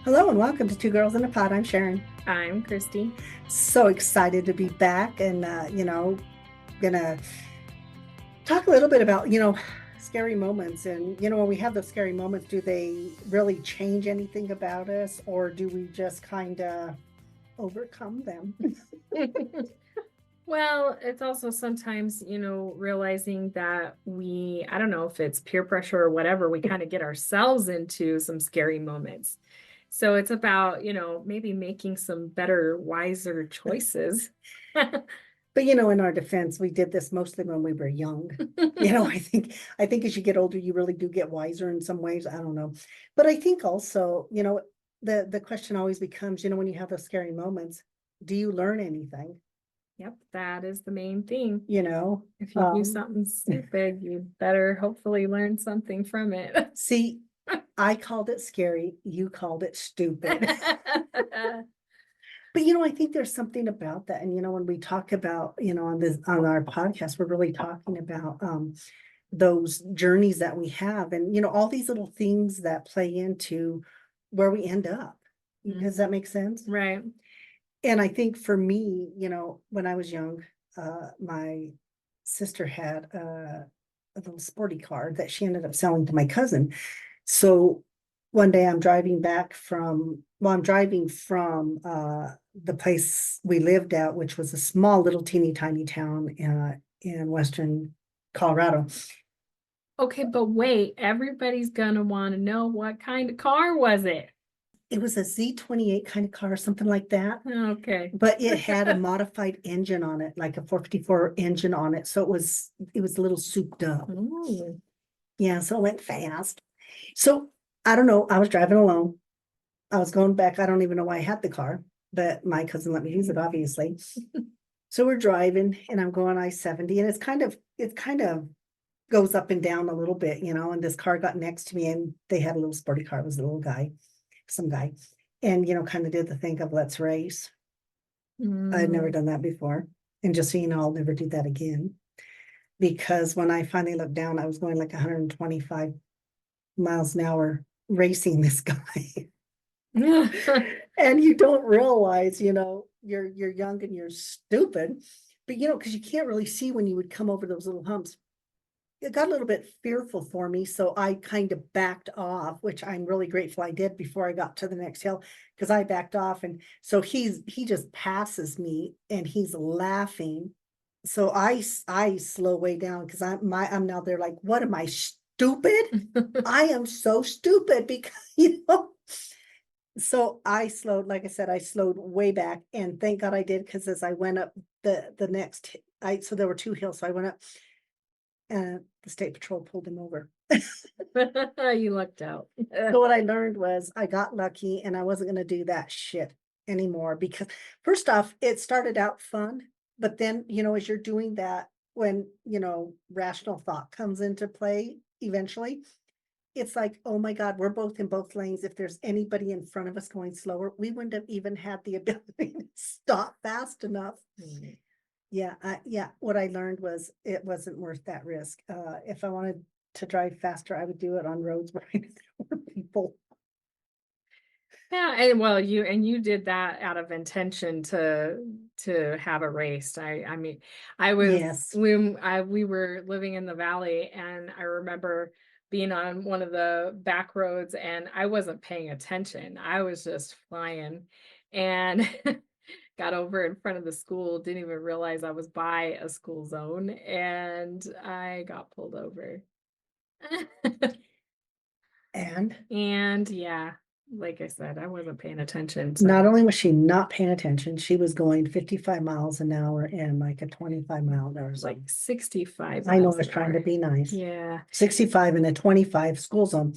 Hello and welcome to Two Girls in a Pod. I'm Sharon. I'm Christy. So excited to be back and, gonna talk a little bit about, scary moments. And, when we have those scary moments, do they really change anything about us or do we just kind of overcome them? Well, it's also sometimes, realizing that I don't know if it's peer pressure or whatever, we kind of get ourselves into some scary moments. So it's about, maybe making some better, wiser choices. But in our defense, we did this mostly when we were young. I think as you get older, you really do get wiser in some ways. I don't know. But I think also, the question always becomes, when you have those scary moments, do you learn anything? Yep, that is the main thing. You know, If you do something stupid, you better hopefully learn something from it. see, I called it scary, you called it stupid. But I think there's something about that. And when we talk about, on our podcast, we're really talking about those journeys that we have and all these little things that play into where we end up. Does that make sense? Right. And I think for me, when I was young, my sister had a little sporty car that she ended up selling to my cousin. So one day I'm driving from the place we lived at, which was a small little teeny tiny town in western Colorado. Okay, but wait, everybody's gonna want to know what kind of car was it? It was a Z28 kind of car, something like that. Okay. But it had a modified engine on it, like a 454 engine on it. So it was a little souped up. Ooh. Yeah, so it went fast. So I don't know. I was driving alone. I was going back. I don't even know why I had the car, but my cousin let me use it, obviously. So we're driving and I'm going I-70 and it kind of goes up and down a little bit, and this car got next to me and they had a little sporty car. It was a little guy, some guy, and, kind of did the thing of let's race. I had never done that before. And just so you know, I'll never do that again. Because when I finally looked down, I was going like 125 miles an hour racing this guy. And you don't realize, you're young and you're stupid, but because you can't really see when you would come over those little humps. It got a little bit fearful for me, so I kind of backed off, which I'm really grateful I did before I got to the next hill, because I backed off, and so he just passes me, and he's laughing. So I slow way down because I'm now there like, what am I stupid? I am so stupid because So I slowed, like I said, I slowed way back, and thank God I did because as I went up the next, so there were two hills, so I went up, and the state patrol pulled him over. You lucked out. So what I learned was I got lucky, and I wasn't going to do that shit anymore because first off, it started out fun, but then as you're doing that, when rational thought comes into play, eventually it's like, oh my God, we're both in both lanes. If there's anybody in front of us going slower, we wouldn't have even had the ability to stop fast enough. Yeah. What I learned was it wasn't worth that risk. If I wanted to drive faster, I would do it on roads where I knew there were people. Yeah, and well, you did that out of intention to have a race. I mean, I was Yes. when we were living in the valley, and I remember being on one of the back roads, and I wasn't paying attention. I was just flying, and got over in front of the school. Didn't even realize I was by a school zone, and I got pulled over. And Yeah, like I said, I wasn't paying attention. not only was she not paying attention, she was going 55 miles an hour in like a 25-mile-an-hour zone. Like 65 I know I miles was an trying to hour. be nice. Yeah. 65 in a 25 school zone.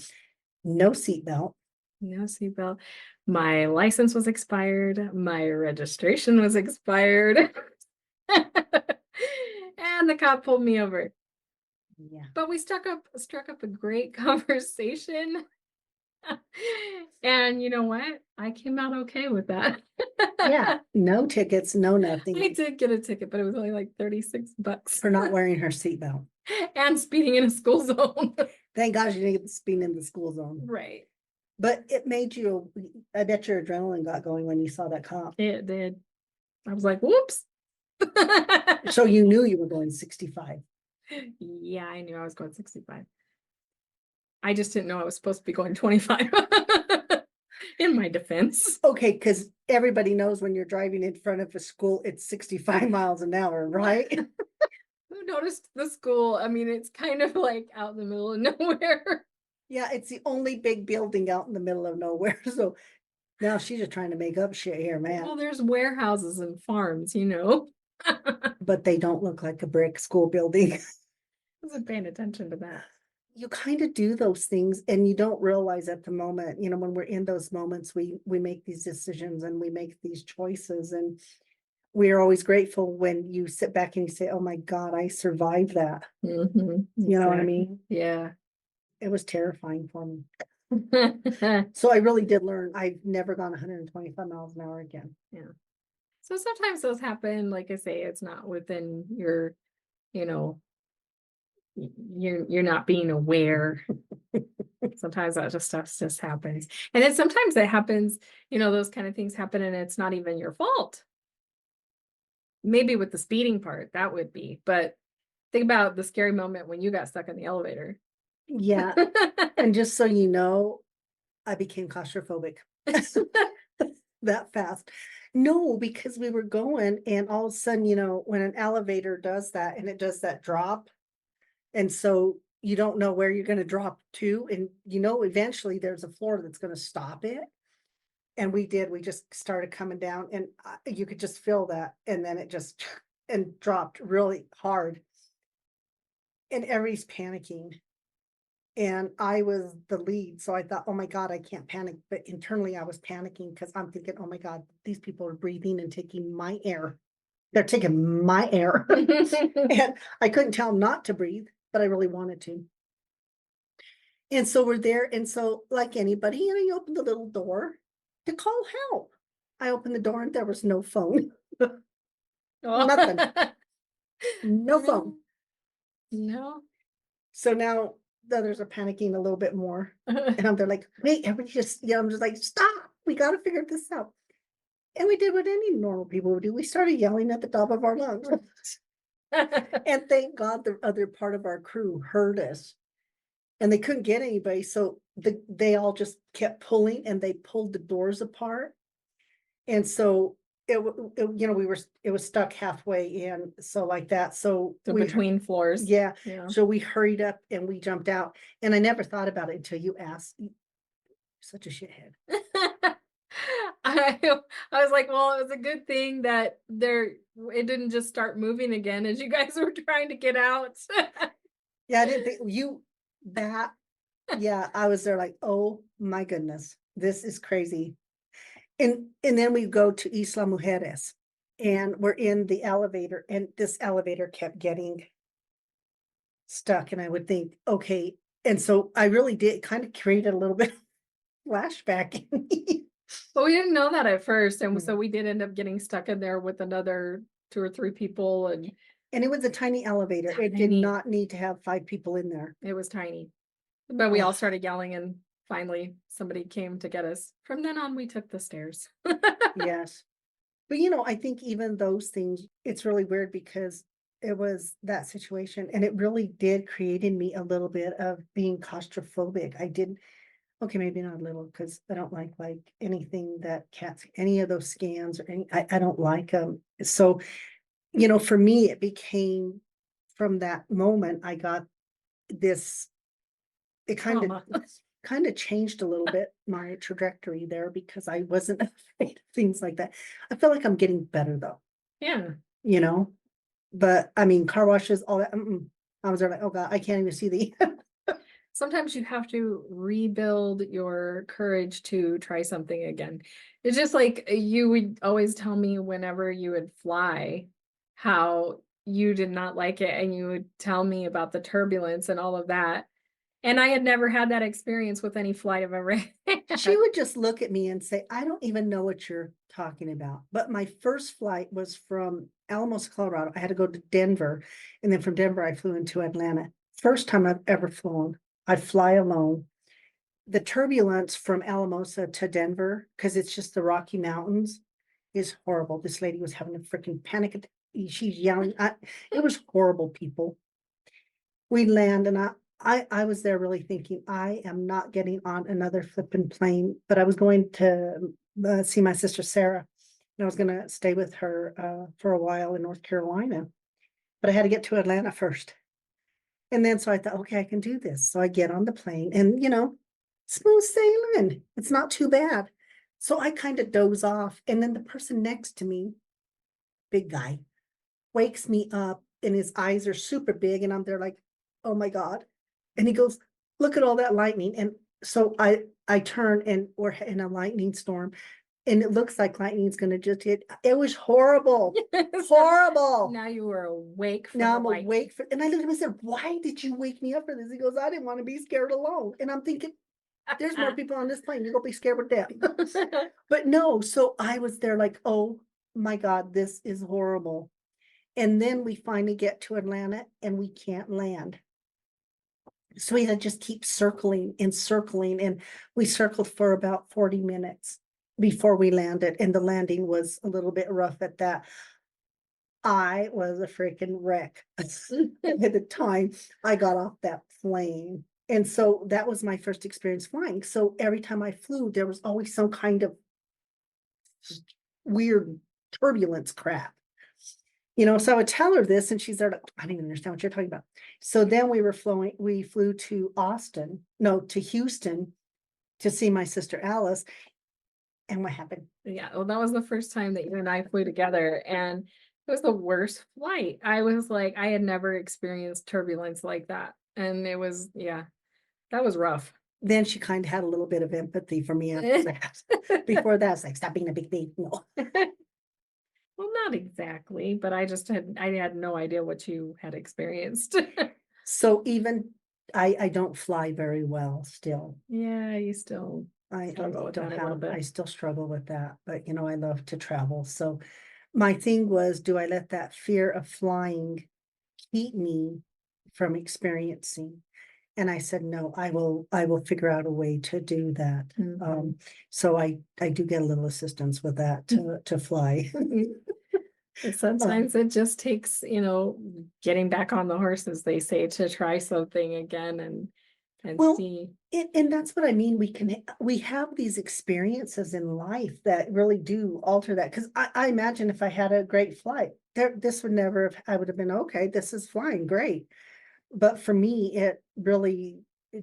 No seatbelt. No seatbelt. My license was expired. My registration was expired. And the cop pulled me over. Yeah. But we struck up a great conversation. And you know what? I came out okay with that. Yeah. No tickets, no nothing. I did get a ticket, but it was only like $36 for not wearing her seatbelt. And speeding in a school zone. Thank God you didn't get the speeding in the school zone. Right. But it made you, I bet your adrenaline got going when you saw that cop. It did. I was like, whoops. So you knew you were going 65. Yeah, I knew I was going 65. I just didn't know I was supposed to be going 25. In my defense. Okay, because everybody knows when you're driving in front of a school, it's 65 miles an hour, right? Who noticed the school? I mean, it's kind of like out in the middle of nowhere. Yeah, it's the only big building out in the middle of nowhere. So now she's just trying to make up shit here, man. Well, there's warehouses and farms, you know. But they don't look like a brick school building. I wasn't paying attention to that. You kind of do those things and you don't realize at the moment, you know, when we're in those moments, we make these decisions and we make these choices, and we're always grateful when you sit back and you say, oh my God, I survived that. Mhm, You know what I exactly. mean? Yeah. It was terrifying for me. So I really did learn. I've never gone 125 miles an hour again. Yeah. So sometimes those happen, like I say, it's not within your, you know, you're not being aware. Sometimes that just stuff just happens. And then sometimes it happens, you know, those kind of things happen and it's not even your fault. Maybe with the speeding part, that would be, but think about the scary moment when you got stuck in the elevator. Yeah. And just so you know, I became claustrophobic that fast. No, because we were going and all of a sudden, you know, when an elevator does that and it does that drop, and so you don't know where you're going to drop to, and you know, eventually there's a floor that's going to stop it. And we just started coming down and you could just feel that. And then it just and dropped really hard. And everybody's panicking. And I was the lead. So I thought, oh my God, I can't panic. But internally I was panicking because I'm thinking, oh my God, these people are breathing and taking my air. They're taking my air. And I couldn't tell them not to breathe, but I really wanted to. And so we're there. And so, like anybody, you know, you open the little door to call help. I opened the door and there was no phone. Nothing. No phone. No. So now the others are panicking a little bit more. And they're like, wait, everybody just, you know, I'm just like, stop. We got to figure this out. And we did what any normal people would do. We started yelling at the top of our lungs. And thank God the other part of our crew heard us. And they couldn't get anybody. So they all just kept pulling and they pulled the doors apart. And so you know, it was stuck halfway in. So like that. So So between floors. yeah. Yeah. So we hurried up and we jumped out. And I never thought about it until you asked. You're such a shithead. I I was like, well, it was a good thing that it didn't just start moving again as you guys were trying to get out. Yeah, I didn't think yeah, I was there like, oh my goodness, this is crazy. And then we go to Isla Mujeres and we're in the elevator and this elevator kept getting stuck. And I would think, okay. And so I really did kind of created a little bit of flashback in me. But we didn't know that at first. And so Mm. we did end up getting stuck in there with another 2 or 3 people. And And it was a tiny elevator. It did Tiny. not need to have 5 people in there. it was tiny. But we all Ugh. started yelling and finally somebody came to get us. From then on, we took the stairs. Yes. But you know, I think even those things, it's really weird because it was that situation and it really did create in me a little bit of being claustrophobic. I did, okay, maybe not a little because I don't like anything that cats, any of those scans or any, I don't like them. So, you know, for me, it became from that moment, I got this, it Trauma. kind of changed a little bit my trajectory there because I wasn't afraid of things like that. I feel like I'm getting better though, Yeah. you know, but I mean, car washes, all that. I was there like, oh God, I can't even see the. Sometimes you have to rebuild your courage to try something again. It's just like you would always tell me whenever you would fly how you did not like it, and you would tell me about the turbulence and all of that. And I had never had that experience with any flight I've ever She had. would just look at me and say, I don't even know what you're talking about. But my first flight was from Alamos, Colorado. I had to go to Denver. And then from Denver, I flew into Atlanta. First time I've ever flown. I fly alone. the turbulence from Alamosa to Denver, because it's just the Rocky Mountains, is horrible. This lady was having a freaking panic attack. She's yelling. It was horrible, people. We land and I was there really thinking, I am not getting on another flipping plane, but I was going to see my sister Sarah, and I was going to stay with her for a while in North Carolina, but I had to get to Atlanta first. And then so I thought, okay, I can do this. So I get on the plane and, smooth sailing. It's not too bad. So I kind of doze off. And then the person next to me, big guy, wakes me up and his eyes are super big. And I'm there like, oh my God. And he goes, look at all that lightning. And so I turn and we're in a lightning storm. And it looks like lightning's gonna just hit. It was horrible. Horrible. Now you were awake for Now the I'm lightning. awake for, and I looked at him and said, why did you wake me up for this? He goes, I didn't want to be scared alone. And I'm thinking, there's more people on this plane. You're gonna be scared with death. But no, so I was there like, oh my God, this is horrible. And then we finally get to Atlanta and we can't land. So we had to just keep circling and circling. And we circled for about 40 minutes before we landed. And the landing was a little bit rough at that. I was a freaking wreck at the time I got off that plane. And so that was my first experience flying. So every time I flew, there was always some kind of weird turbulence crap. So I would tell her this and she's there like, I don't even understand what you're talking about. So then we flew to Houston to see my sister Alice. And what happened? Yeah, well, that was the first time that you and I flew together, and it was the worst flight. I was like, I had never experienced turbulence like that. And it was, yeah, that was rough. Then she kind of had a little bit of empathy for me after that. Before that, it's like, stop being a big baby. No. Well, not exactly, but I had no idea what you had experienced. So even I don't fly very well still. Yeah, you still I struggle with still that a little bit. I still struggle with that, but I love to travel. So my thing was, do I let that fear of flying keep me from experiencing? And I said, no, I will figure out a way to do that. Mhm. So I do get a little assistance with that to fly. And sometimes it just takes, getting back on the horse, as they say, to try something again and Well, see. and that's what I mean. We have these experiences in life that really do alter that. Because I imagine if I had a great flight, this would never have, I would have been okay. This is flying great. But for me, it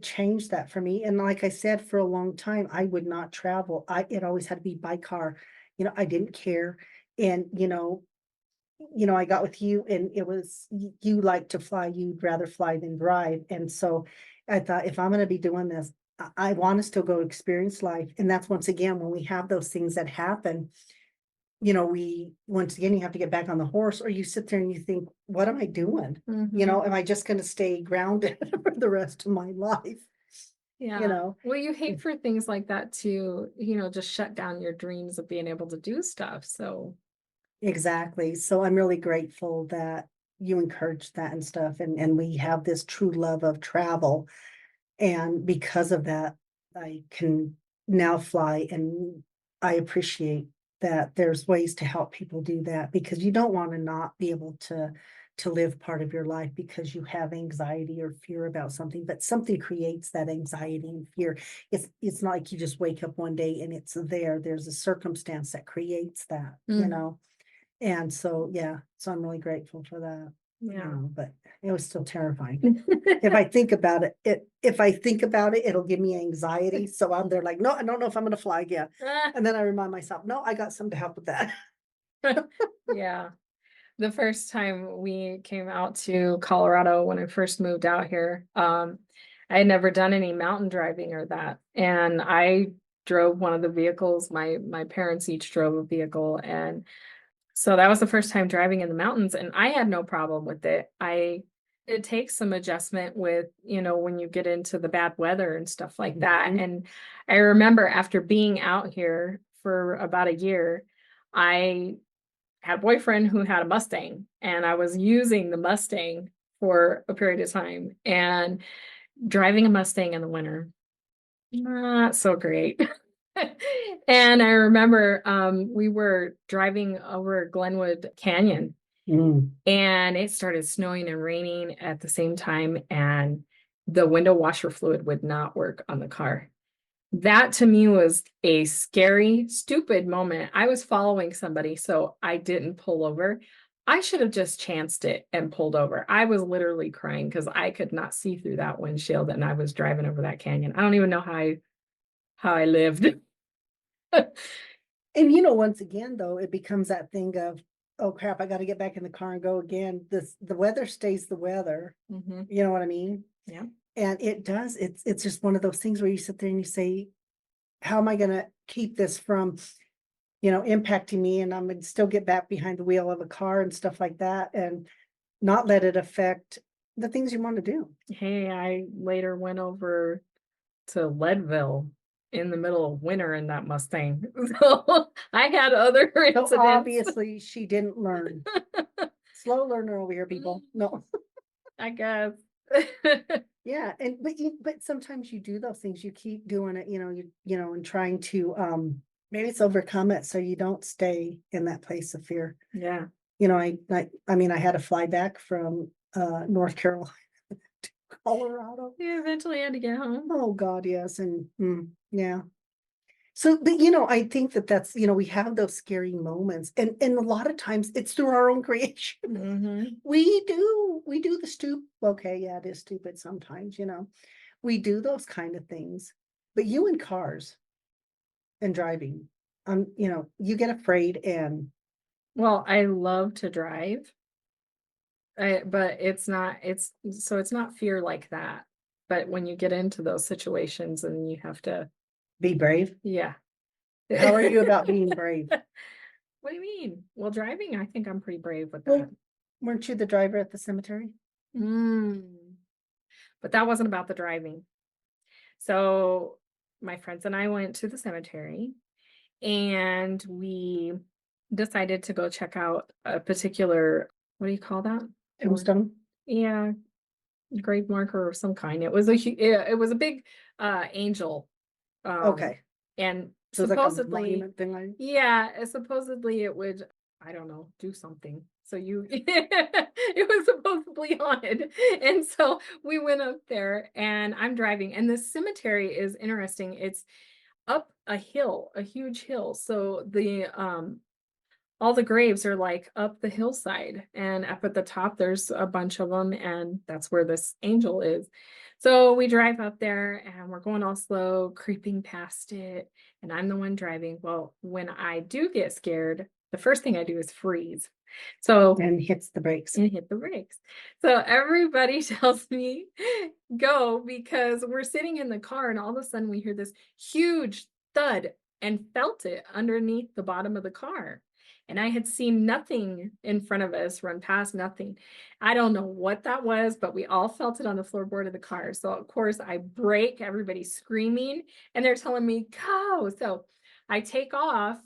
changed that for me. And like I said, for a long time, I would not travel. It always had to be by car. I didn't care. And I got with you and it was, you like to fly, you'd rather fly than drive. And so I thought, if I'm going to be doing this, I want to still go experience life. And that's once again, when we have those things that happen, once again, you have to get back on the horse, or you sit there and you think, what am I doing? Mhm. Am I just going to stay grounded for the rest of my life? Yeah. Well, you hate for things like that to, just shut down your dreams of being able to do stuff. So, Exactly. So I'm really grateful that you encourage that and stuff. And we have this true love of travel. And because of that, I can now fly, and I appreciate that there's ways to help people do that, because you don't want to not be able to live part of your life because you have anxiety or fear about something, but something creates that anxiety and fear. It's not like you just wake up one day and it's there. There's a circumstance that creates that, And so, yeah, so I'm really grateful for that. yeah. But it was still terrifying. If I think about it, it'll give me anxiety. So I'm there like, no, I don't know if I'm gonna fly again. And then I remind myself, no, I got some to help with that. Yeah. The first time we came out to Colorado, when I first moved out here, I had never done any mountain driving or that. And I drove one of the vehicles. My parents each drove a vehicle. And so that was the first time driving in the mountains, and I had no problem with it. It takes some adjustment with, when you get into the bad weather and stuff like that. Mhm. And I remember after being out here for about a year, I had a boyfriend who had a Mustang, and I was using the Mustang for a period of time, and driving a Mustang in the winter Not so great. And I remember we were driving over Glenwood Canyon Mm. and it started snowing and raining at the same time, and the window washer fluid would not work on the car. That to me was a scary, stupid moment. I was following somebody, so I didn't pull over. I should have just chanced it and pulled over. I was literally crying because I could not see through that windshield and I was driving over that canyon. I don't even know how I lived. And once again, though, it becomes that thing of, oh crap, I got to get back in the car and go again. The weather stays the weather. Mhm. You know what I mean? Yeah. And it does. It's just one of those things where you sit there and you say, how am I going to keep this from, impacting me? And I'm going to still get back behind the wheel of a car and stuff like that, and not let it affect the things you want to do. Hey, I later went over to Leadville in the middle of winter in that Mustang. So I had other So incidents. obviously she didn't learn. Slow learner over here, people. No. I guess. Yeah, and but sometimes you do those things, you keep doing it, and trying to maybe it's overcome it so you don't stay in that place of fear. Yeah. I mean, I had to fly back from North Carolina to Colorado. You eventually had to get home. Oh God, yes, and yeah. So, but I think that's, we have those scary moments, and a lot of times it's through our own creation. Mhm. We do the okay, yeah, it is stupid sometimes, we do those kind of things. But you in cars and driving, you get afraid and Well, I love to drive, but it's not fear like that. But when you get into those situations and you have to, be brave. yeah. How are you about being brave? What do you mean? Well, driving, I think I'm pretty brave with Well, that. weren't you the driver at the cemetery? Mm. But that wasn't about the driving. So my friends and I went to the cemetery and we decided to go check out a particular, what do you call that? Tombstone? Yeah, grave marker of some kind. It was a big angel. Um Okay, and so it's like a supposedly, monument thing, like. yeah, supposedly it would, I don't know, do something. So it was supposedly haunted. And so we went up there and I'm driving, and this cemetery is interesting. It's up a hill, a huge hill. So the all the graves are like up the hillside, and up at the top there's a bunch of them, and that's where this angel is. So we drive up there and we're going all slow, creeping past it, and I'm the one driving. Well, when I do get scared, the first thing I do is freeze. So And hits the brakes. and hit the brakes. So everybody tells me go, because we're sitting in the car and all of a sudden we hear this huge thud and felt it underneath the bottom of the car. And I had seen nothing in front of us run past, nothing. I don't know what that was, but we all felt it on the floorboard of the car. So of course I brake, everybody's screaming, and they're telling me go. So I take off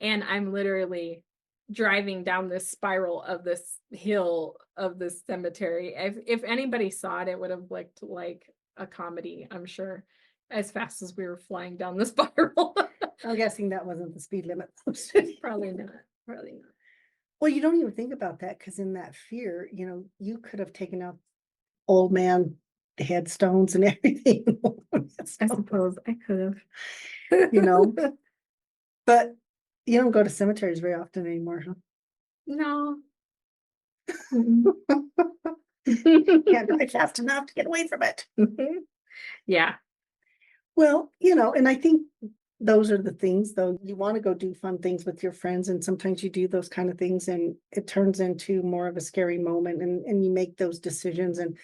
and I'm literally driving down this spiral of this hill of this cemetery. If anybody saw it, it would have looked like a comedy, I'm sure, as fast as we were flying down the spiral. I'm guessing that wasn't the speed limit. Probably not. Probably not. Well, you don't even think about that because in that fear, you could have taken out old man headstones and everything. I suppose I could have. You know, but you don't go to cemeteries very often anymore, huh? No. Mm-mm. Can't drive fast enough to get away from it. Yeah. Well, and I think those are the things, though. You want to go do fun things with your friends, and sometimes you do those kind of things, and it turns into more of a scary moment, and you make those decisions, and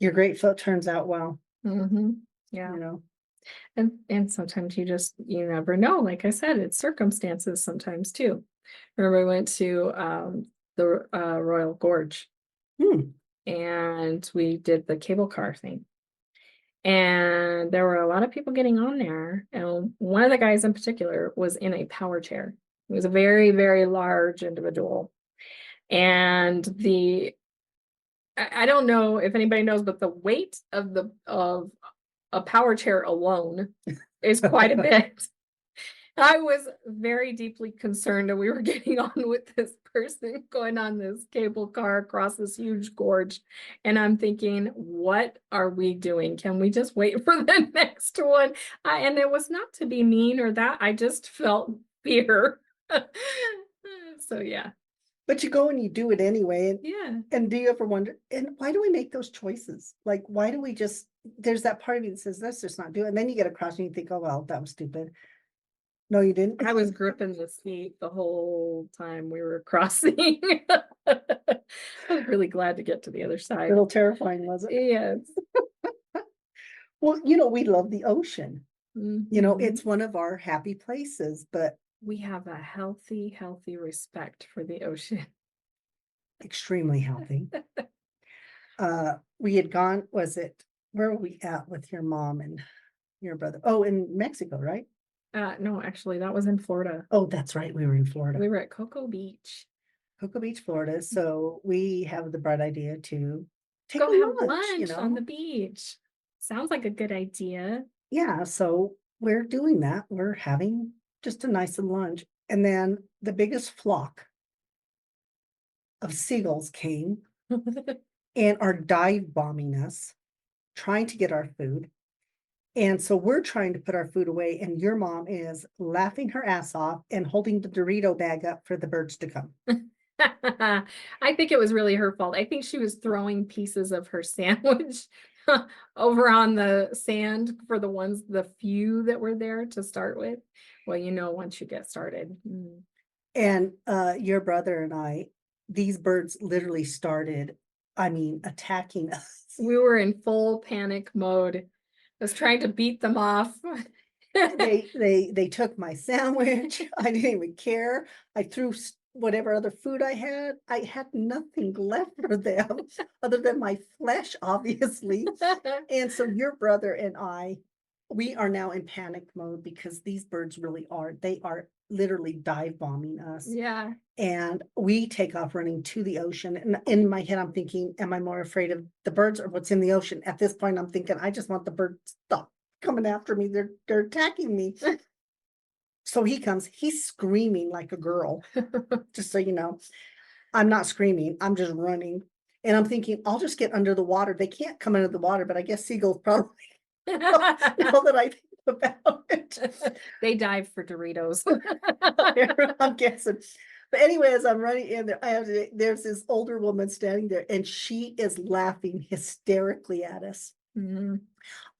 you're grateful it turns out well, Hmm. Yeah. you know. And sometimes you never know. Like I said, it's circumstances sometimes too. Remember, we went to the Royal Gorge Hmm. and we did the cable car thing. And there were a lot of people getting on there. And one of the guys in particular was in a power chair. He was a very, very large individual. And I don't know if anybody knows, but the weight of a power chair alone is quite a bit. I was very deeply concerned that we were getting on with this person going on this cable car across this huge gorge. And I'm thinking, what are we doing? Can we just wait for the next one? And it was not to be mean or that. I just felt fear. So, yeah. But you go and you do it anyway. Yeah. And do you ever wonder, and why do we make those choices? Like, why do we just, there's that part of you that says, let's just not do it. And then you get across and you think, oh, well, that was stupid. No, you didn't. I was gripping the seat the whole time we were crossing. I was really glad to get to the other A side. little terrifying, was it? Yes. Well, we love the ocean. Mhm. It's one of our happy places, but We have a healthy respect for the ocean. extremely healthy. We had gone, where were we at with your mom and your brother? Oh, in Mexico, right? No, actually, that was in Florida. Oh, that's right. We were in Florida. We were at Cocoa Beach. Cocoa Beach, Florida. So we have the bright idea to take Go a have lunch, lunch on the beach. Sounds like a good idea. Yeah, so we're doing that. We're having just a nice little lunch. And then the biggest flock of seagulls came and are dive bombing us, trying to get our food. And so we're trying to put our food away, and your mom is laughing her ass off and holding the Dorito bag up for the birds to come. I think it was really her fault. I think she was throwing pieces of her sandwich over on the sand for the few that were there to start with. Well, once you get started. And your brother and I, these birds literally started, attacking us. We were in full panic mode. I was trying to beat them off. They took my sandwich. I didn't even care. I threw whatever other food I had. I had nothing left for them other than my flesh, obviously. And so your brother and I, we are now in panic mode because these birds they are literally dive bombing us. Yeah. And we take off running to the ocean. And in my head, I'm thinking, am I more afraid of the birds or what's in the ocean? At this point, I'm thinking, I just want the birds to stop coming after me. They're attacking me. So he comes, he's screaming like a girl, just so you know. I'm not screaming, I'm just running. And I'm thinking, I'll just get under the water. They can't come under the water, but I guess seagulls probably, now that I think about it. They dive for Doritos. I'm guessing. But anyway, as I'm running in there, there's this older woman standing there, and she is laughing hysterically at us. Mhm.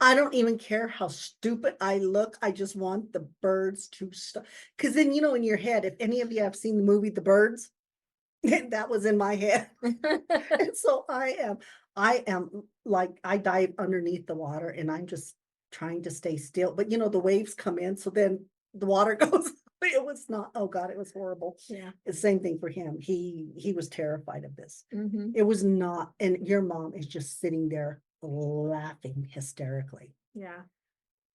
I don't even care how stupid I look. I just want the birds to stop. Because then, in your head, if any of you have seen the movie The Birds, that was in my head. And so I am like, I dive underneath the water and I'm just trying to stay still. But the waves come in, so then the water goes. It was not, oh God, it was horrible. Yeah. The same thing for him. He was terrified of this. Mhm. It was not, and your mom is just sitting there laughing hysterically. Yeah.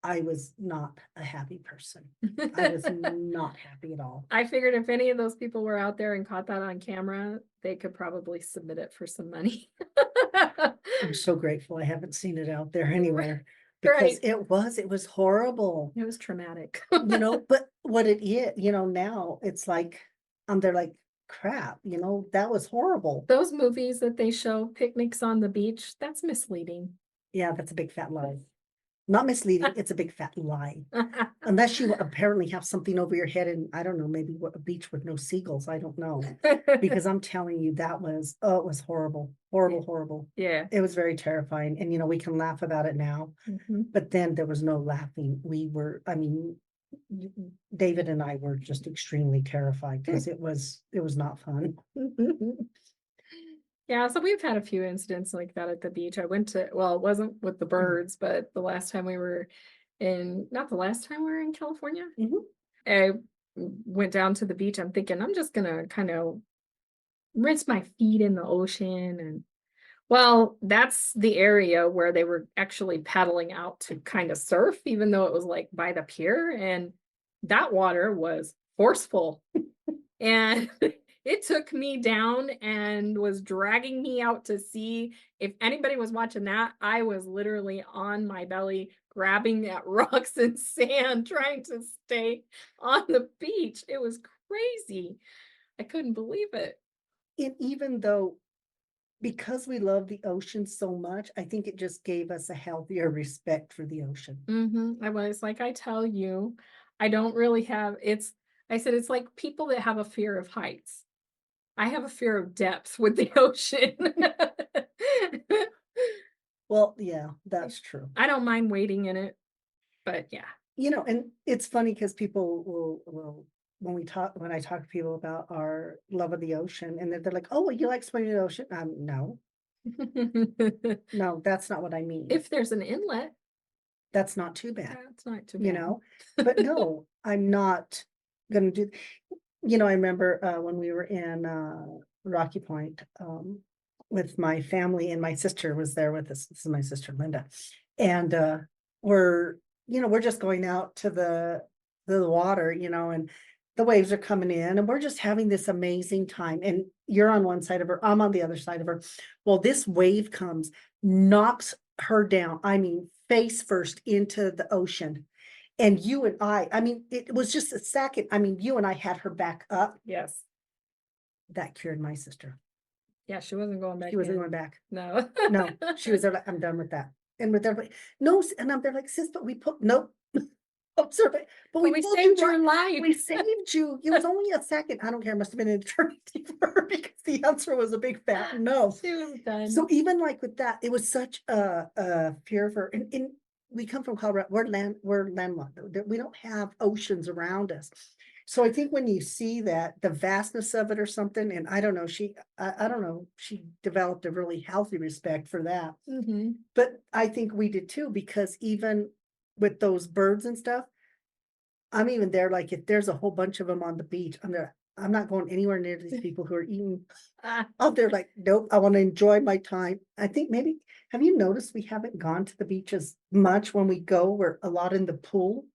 I was not a happy person. I was not happy at all. I figured if any of those people were out there and caught that on camera, they could probably submit it for some money. I'm so grateful I haven't seen it out there anywhere because Right. it was horrible. It was traumatic. But what it is, now it's like, they're like, crap, that was horrible. Those movies that they show picnics on the beach, that's misleading. Yeah, that's a big fat lie. Not misleading, it's a big fat lie. Unless you apparently have something over your head and I don't know, maybe a beach with no seagulls. I don't know. Because I'm telling you, it was horrible, horrible, horrible. Yeah. It was very terrifying. And we can laugh about it now, but then there was no laughing. David and I were just extremely terrified because it was not fun. Yeah, so we've had a few incidents like that at the beach. I went to, well, it wasn't with the birds, but the last time we were not the last time we were in California. I went down to the beach. I'm thinking, I'm just gonna kind of rinse my feet in the ocean. And well, that's the area where they were actually paddling out to kind of surf, even though it was like by the pier. And that water was forceful. And it took me down and was dragging me out to sea. If anybody was watching that, I was literally on my belly, grabbing at rocks and sand, trying to stay on the beach. It was crazy. I couldn't believe it. And even though, because we love the ocean so much, I think it just gave us a healthier respect for the ocean. I was like, I tell you, I don't really have I said it's like people that have a fear of heights. I have a fear of depth with the ocean. Well, yeah, that's true. I don't mind wading in it, but yeah. And it's funny because people will when I talk to people about our love of the ocean, and they're like, "Oh, well, you like swimming in the ocean?" No, no, that's not what I mean. If there's an inlet, That's not too bad, that's not too you bad. know. But no, I'm not gonna do. I remember when we were in Rocky Point with my family, and my sister was there with us. This is my sister Linda, and we're we're just going out to the water, and the waves are coming in, and we're just having this amazing time. And you're on one side of her, I'm on the other side of her. Well, this wave comes, knocks her down. I mean, face first into the ocean. And you and I mean, it was just a second. I mean, you and I had her back up. Yes. That cured my sister. Yeah, she wasn't going back She wasn't in. going back. No. No, she was there like, I'm done with that. And with everybody, no, and I'm there like, sis, but we put, nope. Oh, sir, but we We pulled saved you your right. life. We saved you. It was only a second. I don't care. It must have been an eternity for her because the answer was a big fat no. She was done. So even like with that, it was such a fear of her. And we come from Colorado. We're landlocked. We don't have oceans around us. So I think when you see that, the vastness of it or something, and I don't know, I don't know, she developed a really healthy respect for that. Mhm. But I think we did too, because even with those birds and stuff, I'm even there, like if there's a whole bunch of them on the beach, I'm not going anywhere near these people who are eating Ah, out there. Like, nope, I want to enjoy my time. I think maybe, have you noticed we haven't gone to the beach as much when we go? We're a lot in the pool.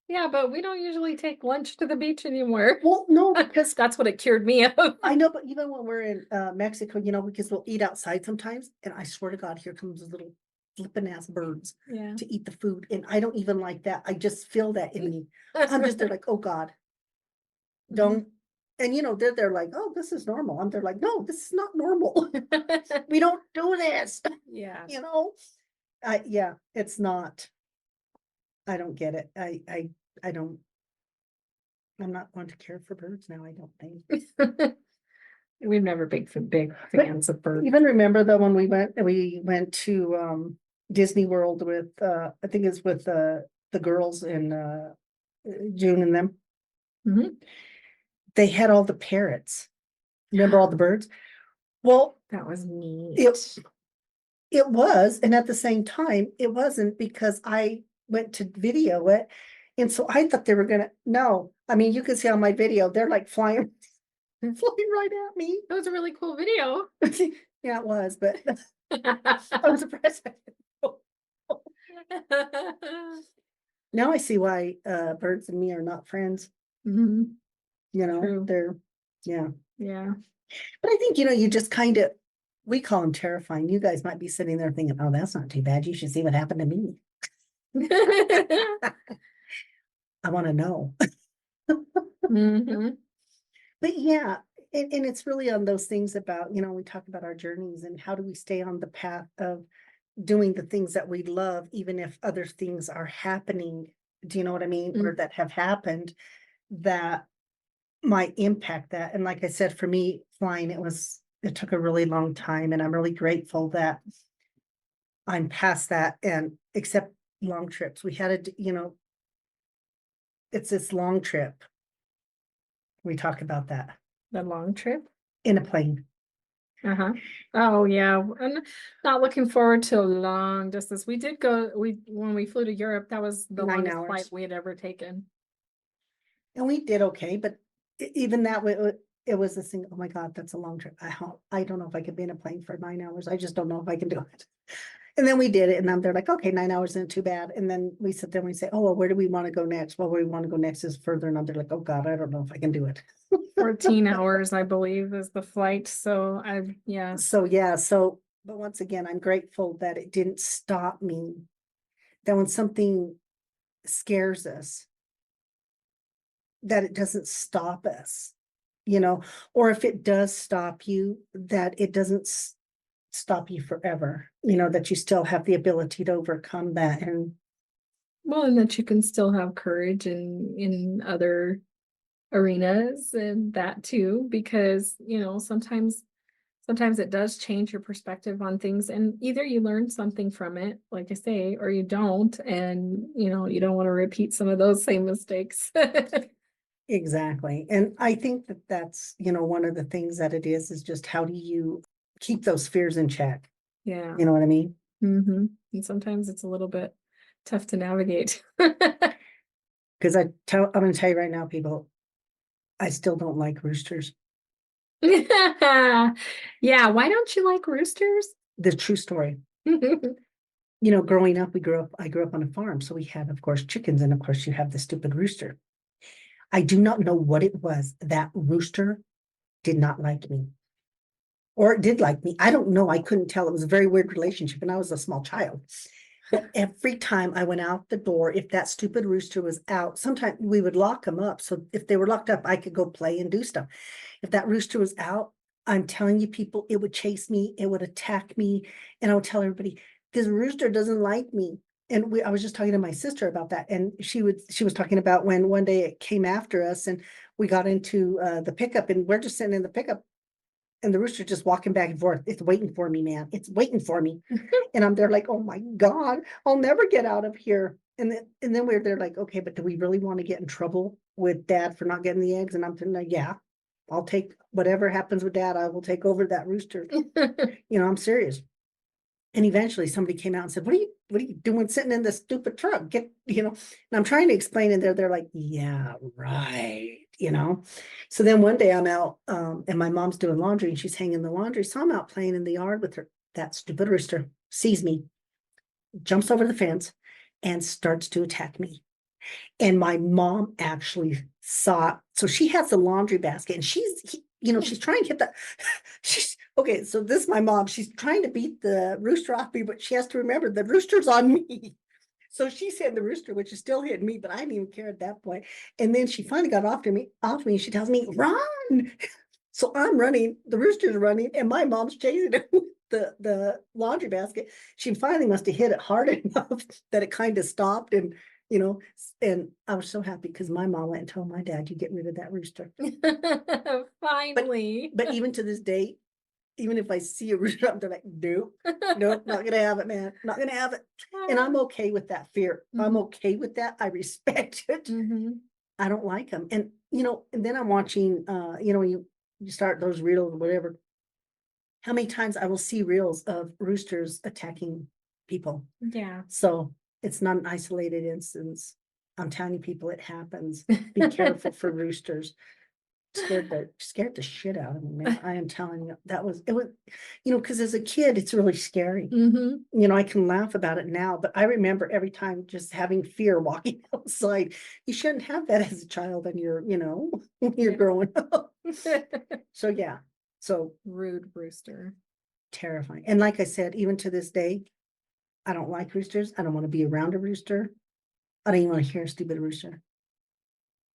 yeah, but we don't usually take lunch to the beach anymore. Well, no, because That's what it cured me of. I know, but even when we're in Mexico, because we'll eat outside sometimes, and I swear to God, here comes the little flippin' ass birds Yeah. to eat the food, and I don't even like that. I just feel that in me. I'm just there like, oh God, don't. And they're like, oh, this is normal. I'm there like, no, this is not normal. We don't do this. Yeah. Yeah, it's not. I don't get it. I don't. I'm not going to care for birds now. I don't think. We've never big But fans of birds. even remember though when we went to Disney World with I think it's with the girls in June and them. Mhm. They had all the parrots. Remember all the birds? Well, That was neat. it was, and at the same time, it wasn't, because I went to video it, and so I thought they were gonna. No, I mean you can see on my video they're like flying, flying right at me. That was a really cool video. Yeah, it was, but I was surprised. Now I see why birds and me are not friends. Mhm. You know, True. they're yeah. Yeah. But I think you just kind of, we call them terrifying. You guys might be sitting there thinking, "Oh, that's not too bad. You should see what happened to me." I want to know. Mhm. But yeah, and it's really on those things about, we talk about our journeys and how do we stay on the path of doing the things that we love, even if other things are happening. Do you know what I mean? Or that have happened that might impact that. And like I said, for me, flying, it took a really long time, and I'm really grateful that I'm past that. And except long trips, we had it's this long trip. We talk about that The long trip. in a plane. Uh-huh. Oh yeah. I'm not looking forward to a long distance. We did go, when we flew to Europe, that was the 9 longest flight hours. we had ever taken. And we did okay, but even that way, it was this thing. Oh my God, that's a long trip. I don't know if I could be in a plane for 9 hours. I just don't know if I can do it. And then we did it, and then they're like, okay, 9 hours isn't too bad. And then we sit there and we say, oh, well, where do we want to go next? Well, where we want to go next is further. And they're like, oh God, I don't know if I can do it. 14 hours, I believe, is the flight. So yeah. So yeah, but once again, I'm grateful that it didn't stop me. That when something scares us, that it doesn't stop us, or if it does stop you, that it doesn't stop you forever, that you still have the ability to overcome that. And Well, and that you can still have courage in other arenas and that too, because sometimes it does change your perspective on things, and either you learn something from it, like I say, or you don't, and you don't want to repeat some of those same mistakes. exactly. And I think that that's, one of the things that it is just how do you keep those fears in check? Yeah. You know what I mean? And sometimes it's a little bit tough to navigate. Because I'm going to tell you right now, people, I still don't like roosters. Yeah, why don't you like roosters? The true story. Growing up, I grew up on a farm. So we had, of course, chickens. And of course, you have the stupid rooster. I do not know what it was. That rooster did not like me. Or it did like me. I don't know. I couldn't tell. It was a very weird relationship. And I was a small child. But every time I went out the door, if that stupid rooster was out, sometimes we would lock them up. So if they were locked up, I could go play and do stuff. If that rooster was out, I'm telling you, people, it would chase me, it would attack me. And I would tell everybody, this rooster doesn't like me. And I was just talking to my sister about that. And she was talking about when one day it came after us and we got into the pickup and we're just sitting in the pickup and the rooster just walking back and forth. It's waiting for me, man. It's waiting for me. And I'm there like, oh my God, I'll never get out of here. And then we're there like, okay, but do we really want to get in trouble with dad for not getting the eggs? And I'm thinking, like, yeah, I'll take whatever happens with dad. I will take over that rooster. I'm serious. And eventually somebody came out and said, what are you doing sitting in this stupid truck? And I'm trying to explain it. They're like, yeah, right. So then one day I'm out, and my mom's doing laundry and she's hanging the laundry. So I'm out playing in the yard with her. That stupid rooster sees me, jumps over the fence and starts to attack me. And my mom actually saw, so she has the laundry basket and she's trying to hit the, she's, okay, so this is my mom. She's trying to beat the rooster off me, but she has to remember the rooster's on me. So she said the rooster, which is still hitting me, but I didn't even care at that point. And then she finally got off me, and she tells me, run. So I'm running, the rooster's running, and my mom's chasing it with the laundry basket. She finally must have hit it hard enough that it kind of stopped. And I was so happy because my mom went and told my dad, you get rid of that rooster. Finally. But even to this day, even if I see a rooster, I'm like, nope, not gonna have it, man. Not gonna have it. And I'm okay with that fear. I'm okay with that. I respect it. I don't like them. And and then I'm watching when you start those reels or whatever, how many times I will see reels of roosters attacking people. Yeah. So it's not an isolated instance. I'm telling you, people, it happens. Be careful for roosters. Scared the shit out of me, man. I am telling you, it was, because as a kid, it's really scary. I can laugh about it now, but I remember every time just having fear walking outside. You shouldn't have that as a child when you're growing up. So yeah, so Rude rooster. terrifying. And like I said, even to this day, I don't like roosters. I don't want to be around a rooster. I don't even want to hear a stupid rooster.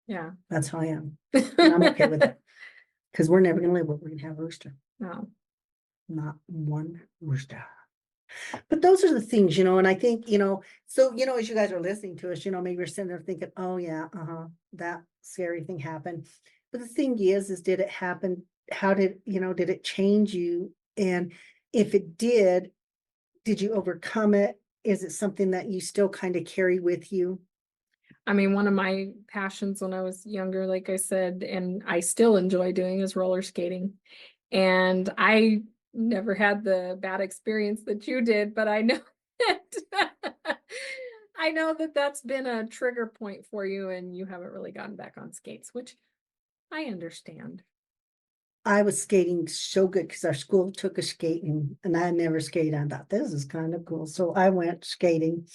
Yeah. That's how I am. And I'm okay with it. Because we're never going to live where we're going to have a rooster. No. Not one rooster. But those are the things, and I think, so, as you guys are listening to us, maybe you're sitting there thinking, oh yeah, that scary thing happened. But the thing is did it happen? How did it change you? And if it did you overcome it? Is it something that you still kind of carry with you? I mean, one of my passions when I was younger, like I said, and I still enjoy doing, is roller skating. And I never had the bad experience that you did, but I know that I know that that's been a trigger point for you and you haven't really gotten back on skates, which I understand. I was skating so good because our school took us skating and I never skated. I thought this is kind of cool. So I went skating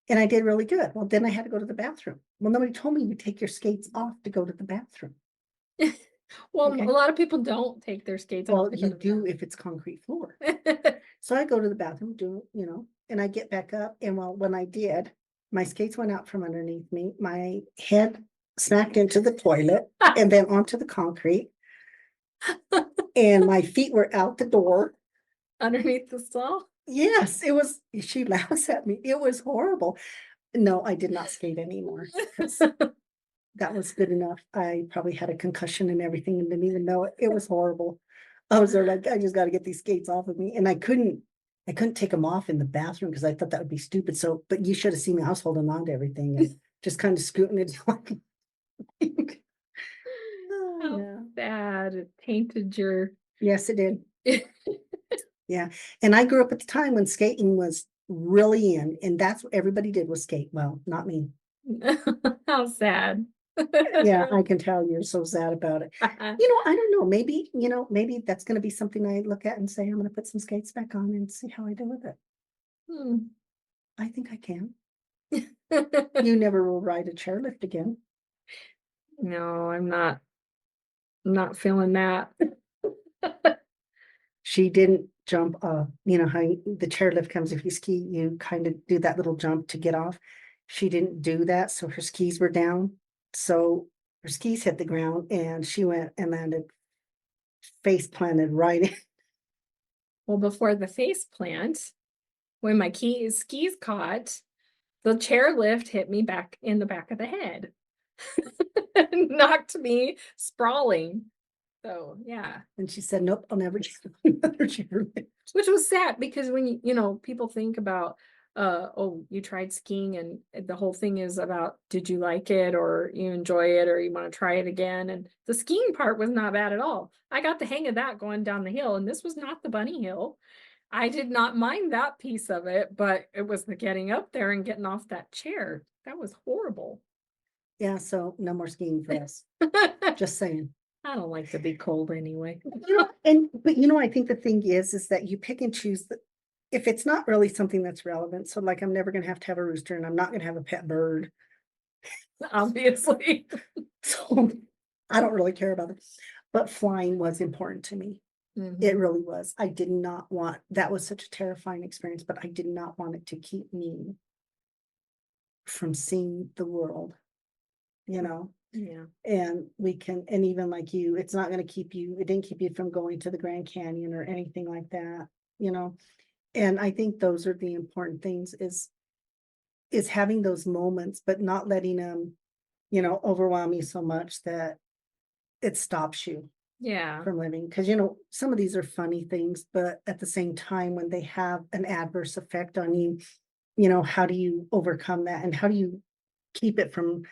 and I did really good. Well, then I had to go to the bathroom. Well, nobody told me you take your skates off to go to the bathroom. Well, Okay. a lot of people don't take their skates off Well, to go you to the do if it's concrete floor. bathroom. So I go to the bathroom, and I get back up. And well, when I did, my skates went out from underneath me. My head smacked into the toilet and then onto the concrete. And my feet were out the door. Underneath the stall? Yes, it was, she laughs at me. It was horrible. No, I did not skate anymore. 'Cause that was good enough. I probably had a concussion and everything and didn't even know it. It was horrible. I was there like, I just got to get these skates off of me. And I couldn't take them off in the bathroom because I thought that would be stupid. So, but you should have seen me. I was holding on to everything and just kind of scooting it. Oh, How yeah. sad. It tainted your Yes, it did. Yeah. And I grew up at the time when skating was really in, and that's what everybody did was skate. Well, not me. how sad. Yeah, I can tell you're so sad about it. I don't know. Maybe that's going to be something I look at and say, I'm going to put some skates back on and see how I do with it. Hmm. I think I can. You never will ride a chairlift again. No, I'm not feeling that. She didn't jump how the chairlift comes if you ski, you kind of do that little jump to get off. She didn't do that, so her skis were down. So her skis hit the ground and she went and landed face planted right in. Well, before the face plant, when my skis caught, the chairlift hit me back in the back of the head. Knocked me sprawling. So, yeah. And she said, nope, I'll never do another chairlift. Which was sad because when people think about, oh, you tried skiing and the whole thing is about, did you like it or you enjoy it or you want to try it again? And the skiing part was not bad at all. I got the hang of that going down the hill, and this was not the bunny hill. I did not mind that piece of it, but it was the getting up there and getting off that chair. That was horrible. Yeah, so no more skiing for us. Just saying. I don't like to be cold anyway. But I think the thing is that you pick and choose if it's not really something that's relevant. So like, I'm never going to have a rooster and I'm not going to have a pet bird. Obviously. So I don't really care about it. But flying was important to me. It Mhm. really was. I did not want, that was such a terrifying experience, but I did not want it to keep me from seeing the world, Yeah. and and even like you, it's not going to keep you, it didn't keep you from going to the Grand Canyon or anything like that, you know. And I think those are the important things is having those moments, but not letting them, overwhelm you so much that it stops you Yeah. from living. Because, some of these are funny things, but at the same time, when they have an adverse effect on you, how do you overcome that? And how do you keep it from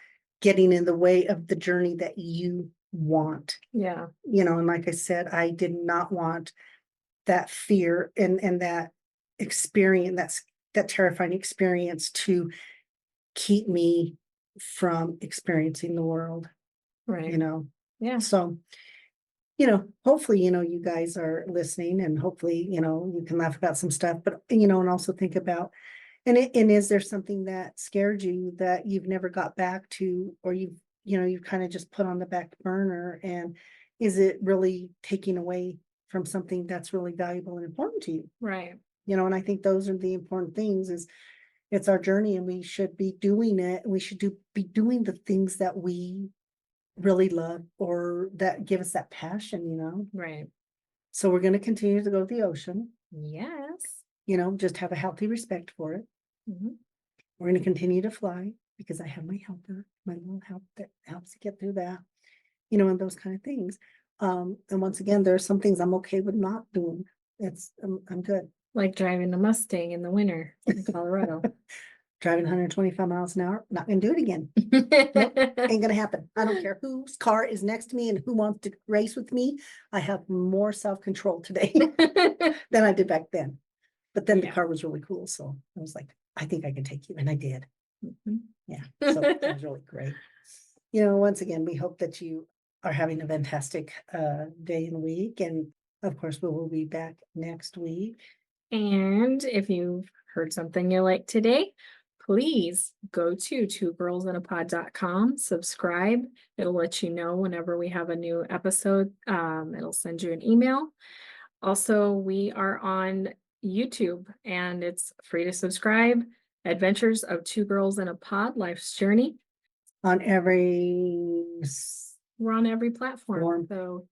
getting in the way of the journey that you want? Yeah. And like I said, I did not want that fear and that experience, that terrifying experience to keep me from experiencing the world, Right. you know. Yeah. So, hopefully, you guys are listening and hopefully, you can laugh about some stuff, but and also think about, and is there something that scared you that you've never got back to, or you've kind of just put on the back burner, and is it really taking away from something that's really valuable and important to you? Right. And I think those are the important things, is it's our journey and we should be doing it. We should be doing the things that we really love or that give us that passion. Right. So we're going to continue to go to the ocean, Yes. just have a healthy respect for it. Mhm. We're going to continue to fly because I have my helper, my little help that helps to get through that, and those kind of things. And once again, there are some things I'm okay with not doing. I'm good. Like driving a Mustang in the winter in Colorado. Driving 125 miles an hour, not gonna do it again. Nope, ain't gonna happen. I don't care whose car is next to me and who wants to race with me. I have more self-control today than I did back then. But then the Yeah. car was really cool, so I was like, I think I can take you, and I did. Mhm. Yeah, so that was really great. Once again, we hope that you are having a fantastic day and week. And of course, we will be back next week. And if you've heard something you like today, please go to twogirlsinapod.com, subscribe. It'll let you know whenever we have a new episode. It'll send you an email. Also, we are on YouTube and it's free to subscribe. Adventures of Two Girls in a Pod, Life's Journey. On We're on every platform. Form. So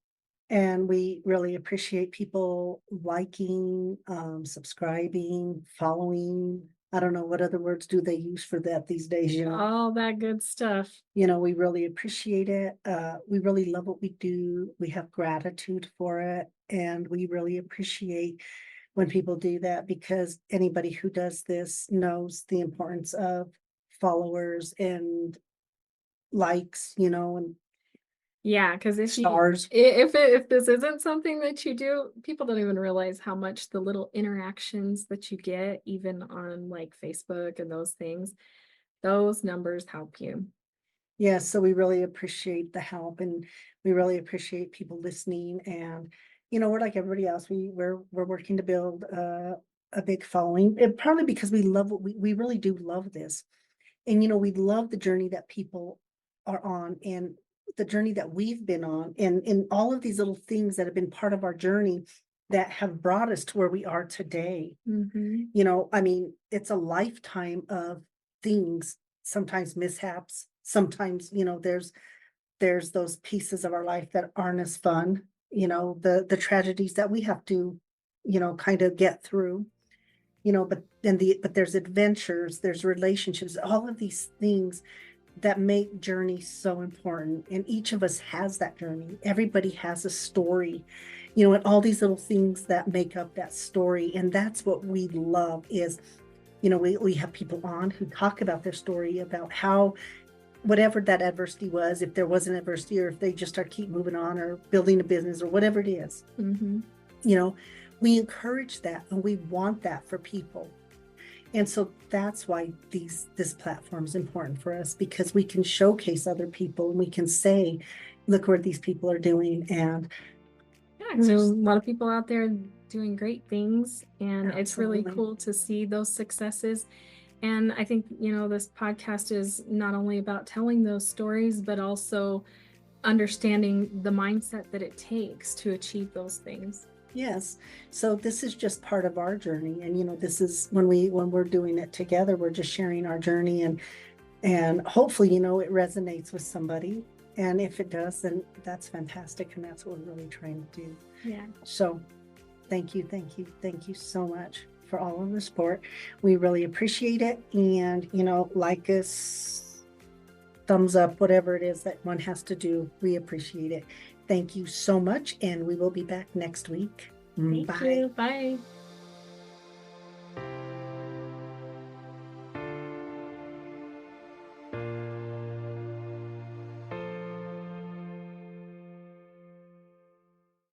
and we really appreciate people liking, subscribing, following. I don't know what other words do they use for that these days, you know. all that good stuff. You know, we really appreciate it. We really love what we do. We have gratitude for it. And we really appreciate when people do that, because anybody who does this knows the importance of followers and likes, you know, and Yeah, because stars. if this isn't something that you do, people don't even realize how much the little interactions that you get, even on like Facebook and those things, those numbers help you. Yeah, so we really appreciate the help, and we really appreciate people listening. And you know, we're like everybody else. We're working to build a big following, and probably because we love what we really do love this. And you know, we love the journey that people are on, and the journey that we've been on, and all of these little things that have been part of our journey that have brought us to where we are today. Mhm. You know, I mean, it's a lifetime of things, sometimes mishaps, sometimes, you know, there's those pieces of our life that aren't as fun, you know, the tragedies that we have to, you know, kind of get through, you know, but there's adventures, there's relationships, all of these things that make journey so important. And each of us has that journey. Everybody has a story, you know, and all these little things that make up that story. And that's what we love is, you know, we have people on who talk about their story, about how whatever that adversity was, if there was an adversity, or if they just start keep moving on or building a business or whatever it is, Mhm. you know, we encourage that and we want that for people. And so that's why this platform is important for us, because we can showcase other people and we can say, look what these people are doing. And Yeah, 'cause there's a lot of people out there doing great things, and it's really absolutely, cool to see those successes. And I think, this podcast is not only about telling those stories, but also understanding the mindset that it takes to achieve those things. yes. So this is just part of our journey. And you know, this is when we're doing it together, we're just sharing our journey, and hopefully, you know, it resonates with somebody. And if it does, then that's fantastic. And that's what we're really trying to do. Yeah. So thank you so much for all of the support. We really appreciate it. And, you know, like us, thumbs up, whatever it is that one has to do, we appreciate it. Thank you so much. And we will be back next week. Thank Bye. you. Bye.